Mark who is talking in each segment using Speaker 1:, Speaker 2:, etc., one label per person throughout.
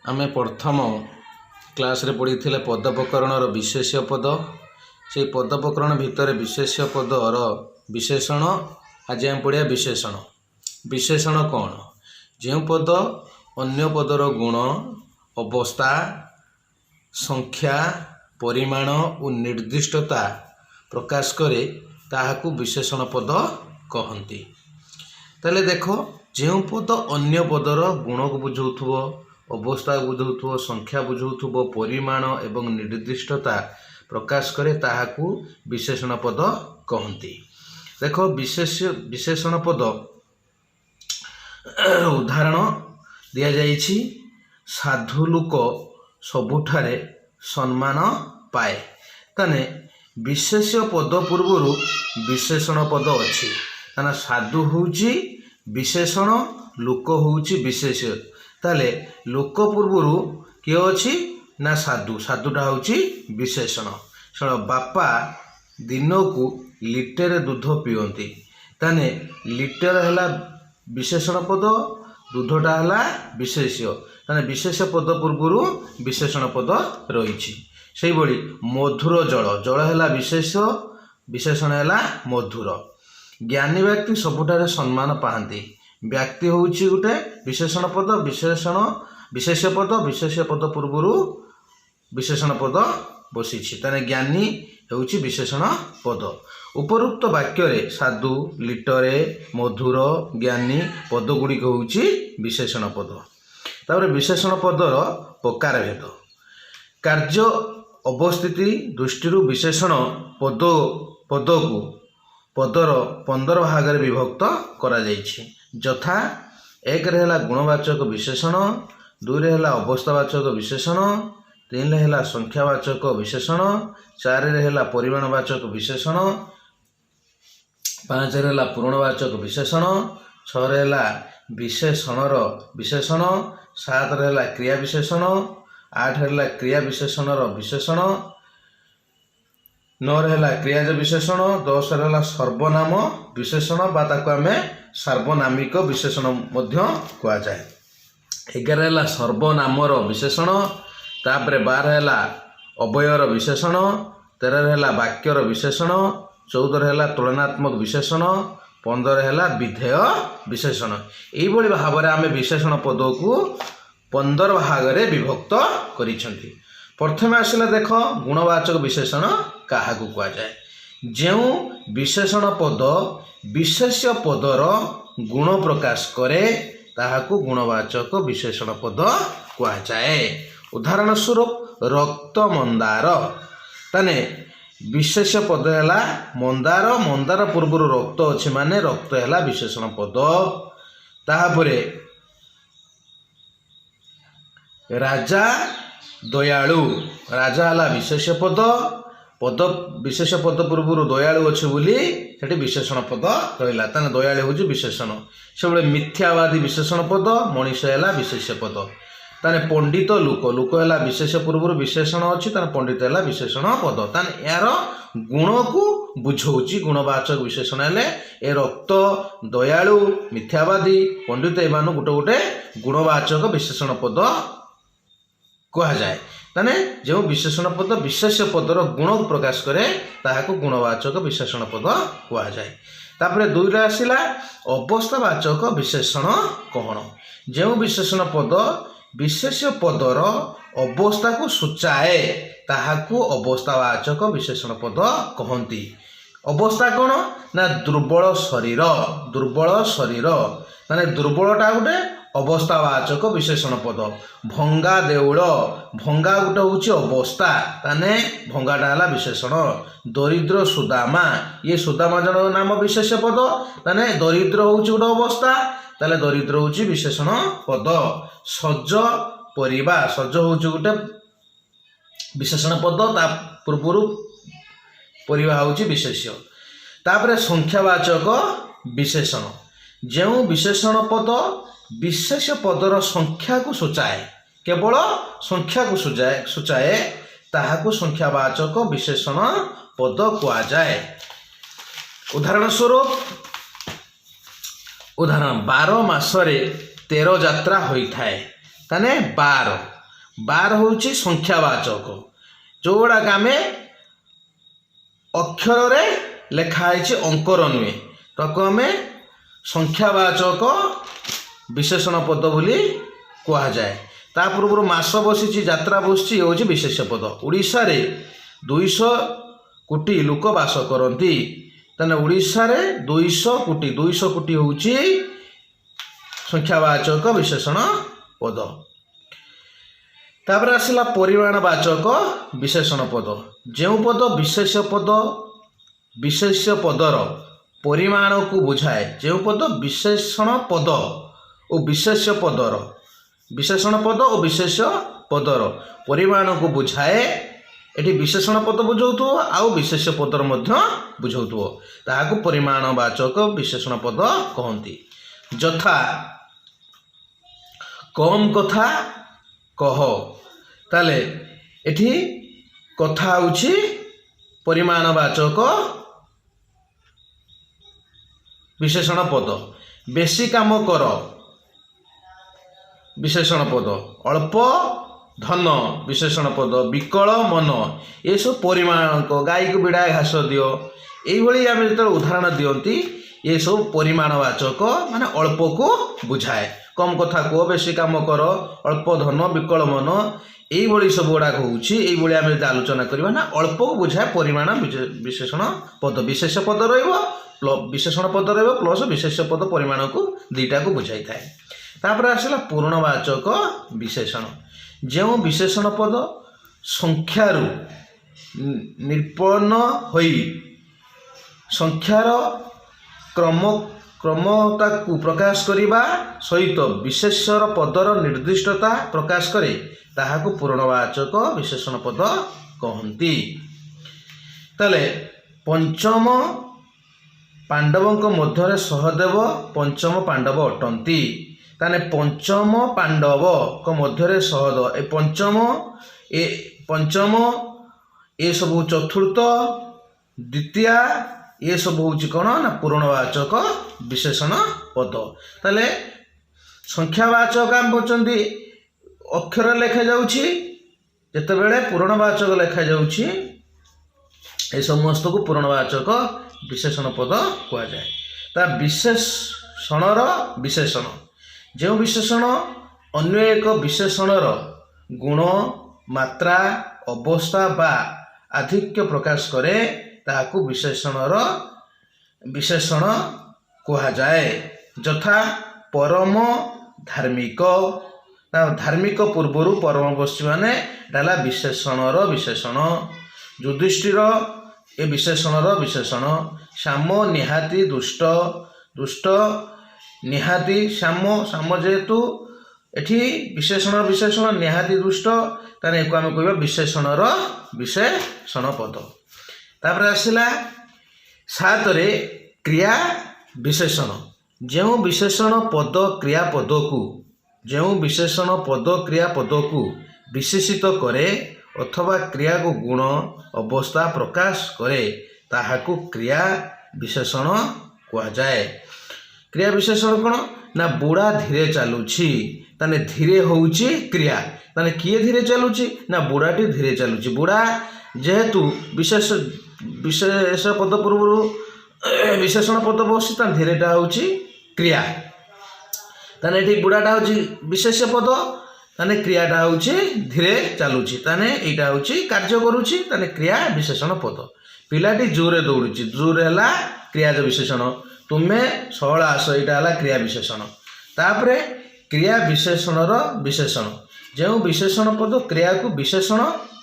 Speaker 1: आमे प्रथम क्लास रे पढ़ी पदप्रकरण विशेष्य पद से पदप्रकरण भितर विशेष्य पदर विशेषण आज आम पढ़िया विशेषण। विशेषण कौन? जो पद अन्य पदर गुण अवस्था संख्या परिमाण और निर्दिष्टता प्रकाश करे ताहाकू विशेषण पद कहती। ताले देखो जो पद अन्य पदर गुण को बुझाउथबो अवस्था बुझाउथबो संख्या बुझाउथबो परिमाण एवं निर्दिष्टता प्रकाश करे ताहाकू विशेषण पद कहती। देखो विशेषण पद उदाहरण दिया जाइछि। साधु लोक सबुठारे सम्मान पाए। ताने विशेष्य पद पूर्वर विशेषण पद अच्छी। ताना साधु होउछि विशेषण लोक होउछि विशेष्य। ताले लोक पूर्वर किए अच्छी ना साधु। साधुटा होउछि विशेषण। शुण बापा दिन को लिटर दूध पियंती। ताने लिटर है विशेषण पद दूधटा है विशेष्य। ताने विशेष पद पूर्वर विशेषण पद रही। से भली मधुर जल जल है विशेषण है मधुर। ज्ञानी व्यक्ति सबुठारे सम्मान पाती। व्यक्ति होउछि गोटे विशेषण पद विशेष्य पद पूर्वर विशेषण पद बसी। ताने ज्ञानी होउछि विशेषण पद। उपरोक्त वाक्य रे साधु लिटरे मधुर ज्ञानी पद गुड़िक होउछि विशेषण पद। तापर विशेषण पदर प्रकार भेद। कार्य अवस्थिति दृष्टि विशेषण पद को पदर 15 भाग रे विभक्त करा जाइछि। यथा 1 रे हला गुणवाचक विशेषण, 2 रे हला अवस्थावाचक विशेषण, 3 रे हला संख्यावाचक विशेषण, 4 रे हला परिमाणवाचक विशेषण, 5 रे हला पूर्णवाचक विशेषण, 6 रे हला विशेषणर विशेषण, 7 रे हला क्रिया विशेषण, 8 रे हला क्रिया विशेषणर विशेषण, 9 रे हला क्रियाज विशेषण, 10 रे हला सर्वनाम विशेषण बा ताको आमे सार्वनामिक विशेषण मध्य कुआ जाए। 11 हला सर्वनामर विशेषण, तापरे 12 हला अवयर विशेषण, 13 हला वाक्यर विशेषण, 14 हला तुलनात्मक विशेषण, 15 हला विधेय विशेषण। एई भली भाबरे आमे विशेषण पद को 15 भाग रे विभक्त करिसंती। प्रथमे आसिला देख गुणवाचक विशेषण काहाकू कुआ जाए। जो विशेषण पद विशेष्य पदर गुण प्रकाश करे ताहाकू गुणवाचक विशेषण पद कुआ जाए। उदाहरण स्वरूप रक्त मंदार। ताने विशेष्य पद है मंदार। मंदार पूर्वर रक्त अच्छी माने रक्त है विशेषण पद। ताहापरे राजा दयालु। राजा है विशेष्य पद। पद विशेष पद पूर्वर दयालु अच्छे बोली सेठी विशेषण पद रहा। ताने दयालु हूँ विशेषण। से मिथ्यावादी विशेषण पद। मनीष है विशेष्य पद। ताने पंडित लोक। लोक है विशेष पूर्वर विशेषण अच्छी। ताने पंडित है विशेषण पद। ताने यार गुण को बुझाऊँच गुणवाचक विशेषण है। ए रक्त दयालु मिथ्यावादी पंडित एम गोटे गोटे गुणवाचक विशेषण पद कह जाए। ताने जो विशेषण पद विशेष्य पदर गुण प्रकाश करे ताहाकू गुणवाचक विशेषण पद कह जाए। तापरे 2 रे आसिला अवस्थावाचक विशेषण कौन? जो विशेषण पद विशेष्य पदर अवस्था को सूचाए ताहाकू अवस्थावाचक विशेषण पद कहती। अवस्था कौन ना दुर्बल शरीर। दुर्बल शरीर माने दुर्बलटा गोटे अवस्थावाचक विशेषण पद। भंगा देउल। भंगा गोटे हूँ अवस्था। ताने भंगाटा है विशेषण। दरिद्र सुदामा। ये सुदामा जन नाम विशेष पद। ताने दरिद्र हूँ गोटे अवस्था। ताले दरिद्र हूँ विशेषण पद। सज परिबा। सज हूँ गोटे विशेषण पद। ता पूर्वर परिबा हूँ विशेष्य। तापरे संख्यावाचक विशेषण। जो विशेषण पद विशेष पदर संख्या को सूचाए केवल संख्या को सूचाए ताहाकू संख्यावाचक विशेषण पद कुआ जाए। उदाहरण स्वरूप उदाहरण 12 मासरे 13 यात्रा होई थाए। ताने 12 ବାର ହେଉଛି ସଂଖ୍ୟାବାଚକ, ଯେଉଁଗୁଡ଼ାକ ଆମେ ଅକ୍ଷରରେ ଲେଖା ହେଇଛି ଅଙ୍କର ନୁହେଁ, ତାକୁ ଆମେ ସଂଖ୍ୟାବାଚକ ବିଶେଷଣ ପଦ ବୋଲି କୁହାଯାଏ। ତା ପୂର୍ବରୁ ମାସ ବସିଛି, ଯାତ୍ରା ବସିଛି, ଏ ହେଉଛି ବିଶେଷ୍ୟ ପଦ। ଓଡ଼ିଶାରେ 200 କୋଟି ଲୋକ ବାସ କରନ୍ତି, ତାହେଲେ ଓଡ଼ିଶାରେ 200 କୋଟି, 200 କୋଟି ହେଉଛି ସଂଖ୍ୟାବାଚକ ବିଶେଷଣ ପଦ। ତାପରେ ଆସିଲା ପରିମାଣବାଚକ ବିଶେଷଣ ପଦ। ଯେଉଁ ପଦ ବିଶେଷ୍ୟ ପଦର ପରିମାଣକୁ ବୁଝାଏ, ଯେଉଁ ପଦ ବିଶେଷଣ ପଦ ଓ ବିଶେଷ୍ୟ ପଦର ବିଶେଷଣ ପଦ ଓ ବିଶେଷ୍ୟ ପଦର ପରିମାଣକୁ ବୁଝାଏ, ଏଠି ବିଶେଷଣ ପଦ ବୁଝାଉଥିବ ଆଉ ବିଶେଷ୍ୟ ପଦର ମଧ୍ୟ ବୁଝାଉଥିବ, ତାହାକୁ ପରିମାଣବାଚକ ବିଶେଷଣ ପଦ କହନ୍ତି। ଯଥା କମ୍ କଥା କହ, ତାହେଲେ ଏଠି କଥା ହେଉଛି ପରିମାଣବାଚକ ବିଶେଷଣ ପଦ। ବେଶୀ କାମ କର ବିଶେଷଣ ପଦ। ଅଳ୍ପ ଧନ ବିଶେଷଣ ପଦ। ବିକଳ ମନ, ଏସବୁ ପରିମାଣକ। ଗାଈକୁ ବିଡ଼ାଏ ଘାସ ଦିଅ, ଏଇଭଳି ଆମେ ଯେତେବେଳେ ଉଦାହରଣ ଦିଅନ୍ତି, ଏସବୁ ପରିମାଣବାଚକ ମାନେ ଅଳ୍ପକୁ ବୁଝାଏ। କମ୍ କଥା କୁହ, ବେଶୀ କାମ କର, ଅଳ୍ପ ଧନ, ବିକଳ ମନ, এইଭଳି ସବୁ ଗୁଡ଼ାକ ହେଉଛି। এইଭଳି ଆମେ ଯଦି ଆଲୋଚନା କରିବା ନା, ଅଳ୍ପକୁ ବୁଝାଏ ପରିମାଣ ବିଶେଷଣ ପଦ। ବିଶେଷ ପଦ ରହିବ, ବିଶେଷଣ ପଦ ରହିବ, ପ୍ଲସ୍ ବିଶେଷ ପଦ ପରିମାଣକୁ ଦୁଇଟାକୁ ବୁଝାଇଥାଏ। ତାପରେ ଆସିଲା ପୂର୍ଣ୍ଣବାଚକ ବିଶେଷଣ। ଯେଉଁ ବିଶେଷଣ ପଦ ସଂଖ୍ୟାରୁ ନିଷ୍ପନ୍ନ ହୋଇ ସଂଖ୍ୟାର କ୍ରମତାକୁ ପ୍ରକାଶ କରିବା ସହିତ ବିଶେଷର ପଦର ନିର୍ଦ୍ଦିଷ୍ଟତା ପ୍ରକାଶ କରେ, ତାହାକୁ ପୂର୍ଣ୍ଣବାଚକ ବିଶେଷଣ ପଦ କହନ୍ତି। ତାହେଲେ ପଞ୍ଚମ ପାଣ୍ଡବଙ୍କ ମଧ୍ୟରେ ସହଦେବ ପଞ୍ଚମ ପାଣ୍ଡବ ଅଟନ୍ତି। ତାହେଲେ ପଞ୍ଚମ ପାଣ୍ଡବଙ୍କ ମଧ୍ୟରେ ସହଦେବ, ଏ ପଞ୍ଚମ ଏସବୁ ଚତୁର୍ଥ, ଦ୍ୱିତୀୟା, ଏସବୁ ହେଉଛି କ'ଣ ନା ପୂର୍ଣ୍ଣବାଚକ ବିଶେଷଣ ପଦ। ତାହେଲେ ସଂଖ୍ୟାବାଚକ ଆମେ ବୁଝୁଛନ୍ତି ଅକ୍ଷର ଲେଖାଯାଉଛି, ଯେତେବେଳେ ପୂର୍ଣ୍ଣବାଚକ ଲେଖାଯାଉଛି ଏ ସମସ୍ତକୁ ପୂର୍ଣ୍ଣବାଚକ ବିଶେଷଣ ପଦ କୁହାଯାଏ। ତା ବିଶେଷଣର ବିଶେଷଣ, ଯେଉଁ ବିଶେଷଣ ଅନ୍ୟ ଏକ ବିଶେଷଣର ଗୁଣ, ମାତ୍ରା, ଅବସ୍ଥା ବା ଆଧିକ୍ୟ ପ୍ରକାଶ କରେ, ତାହାକୁ ବିଶେଷଣ କୁହାଯାଏ। ଯଥା ପରମ ଧାର୍ମିକ, ଧାର୍ମିକ ପୂର୍ବରୁ ପରମ ବସିଛି ମାନେ ଏଟା ହେଲା ବିଶେଷଣର ବିଶେଷଣ। ଯୁଧିଷ୍ଠିର ଏ ବିଶେଷଣର ବିଶେଷଣ। ଶ୍ୟାମ ନିହାତି ଦୁଷ୍ଟ, ଦୁଷ୍ଟ ନିହାତି ଶ୍ୟାମ, ଶ୍ୟାମ ଯେହେତୁ ଏଠି ବିଶେଷଣର ବିଶେଷଣ, ନିହାତି ଦୁଷ୍ଟ, ତାହେଲେ ଏକୁ ଆମେ କହିବା ବିଶେଷଣର ବିଶେଷଣ ପଦ। ତାପରେ ଆସିଲା 7ରେ କ୍ରିୟା ବିଶେଷଣ। ଯେଉଁ ବିଶେଷଣ ପଦ କ୍ରିୟାପଦକୁ ବିଶେଷିତ କରେ ଅଥବା କ୍ରିୟାକୁ ଗୁଣ ଅବସ୍ଥା ପ୍ରକାଶ କରେ, ତାହାକୁ କ୍ରିୟା ବିଶେଷଣ କୁହାଯାଏ। କ୍ରିୟା ବିଶେଷଣ କ'ଣ ନା ବୁଢ଼ା ଧୀରେ ଚାଲୁଛି, ତାହେଲେ ଧୀରେ ହେଉଛି କ୍ରିୟା। ତାହେଲେ କିଏ ଧୀରେ ଚାଲୁଛି ନା ବୁଢ଼ାଟି ଧୀରେ ଚାଲୁଛି। ବୁଢ଼ା ଯେହେତୁ ବିଶେଷ ପଦ ପୂର୍ବରୁ ବିଶେଷଣ ପଦ ବସିଛି, ତାହେଲେ ଧୀରେଟା ହେଉଛି କ୍ରିୟା। ତାହେଲେ ଏଠି ବୁଢ଼ାଟା ହେଉଛି ବିଶେଷ ପଦ, ତାହେଲେ କ୍ରିୟାଟା ହେଉଛି ଧୀରେ ଚାଲୁଛି, ତାହେଲେ ଏଇଟା ହେଉଛି କାର୍ଯ୍ୟ କରୁଛି, ତାହେଲେ କ୍ରିୟା ବିଶେଷଣ ପଦ। ପିଲାଟି ଜୋରରେ ଦୌଡ଼ୁଛି, ଜୋର ହେଲା କ୍ରିୟାଜ ବିଶେଷଣ। ତୁମେ ସହଳ ଆସ, ଏଇଟା ହେଲା କ୍ରିୟା ବିଶେଷଣ। ତାପରେ କ୍ରିୟା ବିଶେଷଣର ବିଶେଷଣ। ଯେଉଁ ବିଶେଷଣ ପଦ କ୍ରିୟାକୁ ବିଶେଷଣ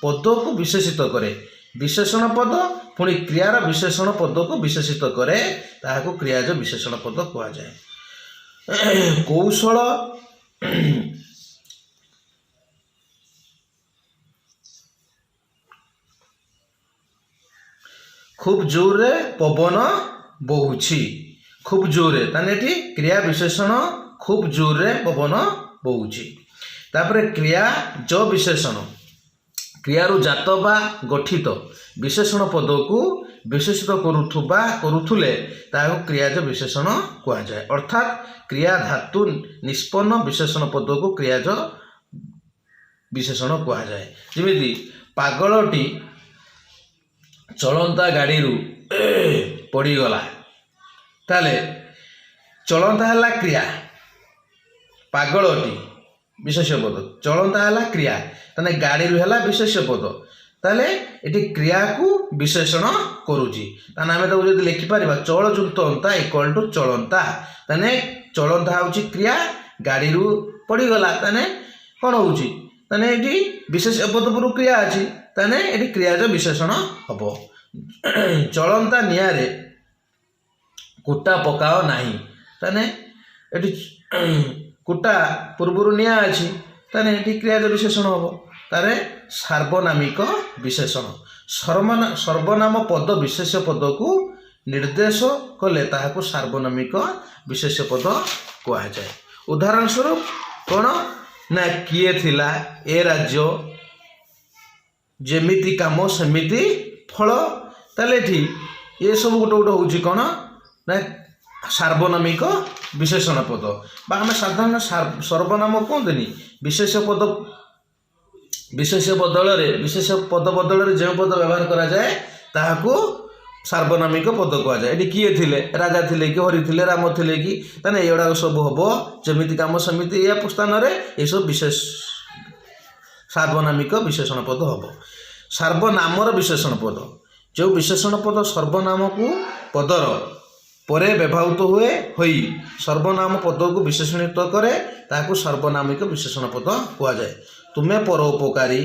Speaker 1: ପଦକୁ ବିଶେଷିତ କରେ, ବିଶେଷଣ ପଦ ପୁଣି କ୍ରିୟାର ବିଶେଷଣ ପଦକୁ ବିଶେଷିତ କରେ, ତାହାକୁ କ୍ରିୟାଜ ବିଶେଷଣ ପଦ କୁହାଯାଏ। କୌଶଳ ଖୁବ୍ ଜୋରରେ ପବନ ବହୁଛି, ଖୁବ୍ ଜୋରରେ, ତାହେଲେ ଏଠି କ୍ରିୟା ବିଶେଷଣ ଖୁବ୍ ଜୋରରେ ପବନ ବହୁଛି। ତାପରେ କ୍ରିୟା ଜ ବିଶେଷଣ। କ୍ରିୟାରୁ ଜାତ ବା ଗଠିତ ବିଶେଷଣ ପଦକୁ ବିଶେଷିତ କରୁଥିଲେ ତାହାକୁ କ୍ରିୟାଜ ବିଶେଷଣ କୁହାଯାଏ। ଅର୍ଥାତ୍ କ୍ରିୟା ଧାତୁ ନିଷ୍ପନ୍ନ ବିଶେଷଣ ପଦକୁ କ୍ରିୟାଜ विशेषण कुहाଯାଏ। ଯେମିତି ପାଗଳଟି ଚଳନ୍ତା ଗାଡ଼ିରୁ ପଡ଼ିଗଲା, ତାହେଲେ ଚଳନ୍ତା ହେଲା କ୍ରିୟା, ପାଗଳଟି ବିଶେଷ୍ୟ ପଦ, ଚଳନ୍ତା ହେଲା କ୍ରିୟା, ତାହେଲେ ଗାଡ଼ିରୁ ହେଲା ବିଶେଷ୍ୟ ପଦ, ତାହେଲେ ଏଠି କ୍ରିୟାକୁ ବିଶେଷଣ କରୁଛି। ତାହେଲେ ଆମେ ତାକୁ ଯଦି ଲେଖିପାରିବା ଚଳ ଯୁକ୍ତ ଅନ୍ତା ଇକ୍ୱାଲ ଟୁ ଚଳନ୍ତା, ତାହେଲେ ଚଳନ୍ତା ହେଉଛି କ୍ରିୟା, ଗାଡ଼ିରୁ ପଡ଼ିଗଲା ତାହେଲେ କ'ଣ ହେଉଛି, ତାହେଲେ ଏଠି ବିଶେଷ୍ୟ ପଦ ପୂର୍ବରୁ କ୍ରିୟା ଅଛି, ତାହେଲେ ଏଠି କ୍ରିୟାର ବିଶେଷଣ ହେବ। ଚଳନ୍ତା ନିଆଁରେ କୁଟା ପକାଅ ନାହିଁ, ତାହେଲେ ଏଠି କୁଟା ପୂର୍ବରୁ ନିଆଁ ଅଛି, ତାହେଲେ ଏଠି କ୍ରିୟାର ବିଶେଷଣ ହେବ। ତାହେଲେ ସାର୍ବନାମିକ ବିଶେଷଣ, ସର୍ବନାମ ପଦ ବିଶେଷ୍ୟ ପଦକୁ ନିର୍ଦ୍ଦେଶ କଲେ ତାହାକୁ ସାର୍ବନାମିକ ବିଶେଷ୍ୟ ପଦ କୁହାଯାଏ। ଉଦାହରଣ ସ୍ୱରୂପ କ'ଣ ନା କିଏ ଥିଲା, ଏ ରାଜ୍ୟ, ଯେମିତି କାମ ସେମିତି ଫଳ, ତାହେଲେ ଏଠି ଏସବୁ ଗୋଟେ ଗୋଟେ ହେଉଛି କ'ଣ ନା ସାର୍ବନାମିକ ବିଶେଷଣ ପଦ, ବା ଆମେ ସାଧାରଣ ସର୍ବନାମ କୁହନ୍ତିନି, ବିଶେଷ୍ୟ ପଦ ବଦଳରେ ଯେଉଁ ପଦ ବ୍ୟବହାର କରାଯାଏ ତାହାକୁ ସାର୍ବନାମିକ ପଦ କୁହାଯାଏ। ଏଠି କିଏ ଥିଲେ, ରାଜା ଥିଲେ କି, ହରି ଥିଲେ, ରାମ ଥିଲେ କି, ତାହେଲେ ଏଗୁଡ଼ାକ ସବୁ ହେବ ଯେମିତି କାମ ସେମିତି ଏହା ସ୍ଥାନରେ ଏସବୁ ସାର୍ବନାମିକ ବିଶେଷଣ ପଦ ହେବ। ସର୍ବନାମର ବିଶେଷଣ ପଦ, ଯେଉଁ ବିଶେଷଣ ପଦ ସର୍ବନାମକୁ ପଦର ପରେ ବ୍ୟବହୃତ ହୋଇ ସର୍ବନାମ ପଦକୁ ବିଶେଷଣିତ କରେ ତାହାକୁ ସର୍ବନାମିକ ବିଶେଷଣ ପଦ କୁହାଯାଏ। ତୁମେ ପରୋପକାରୀ,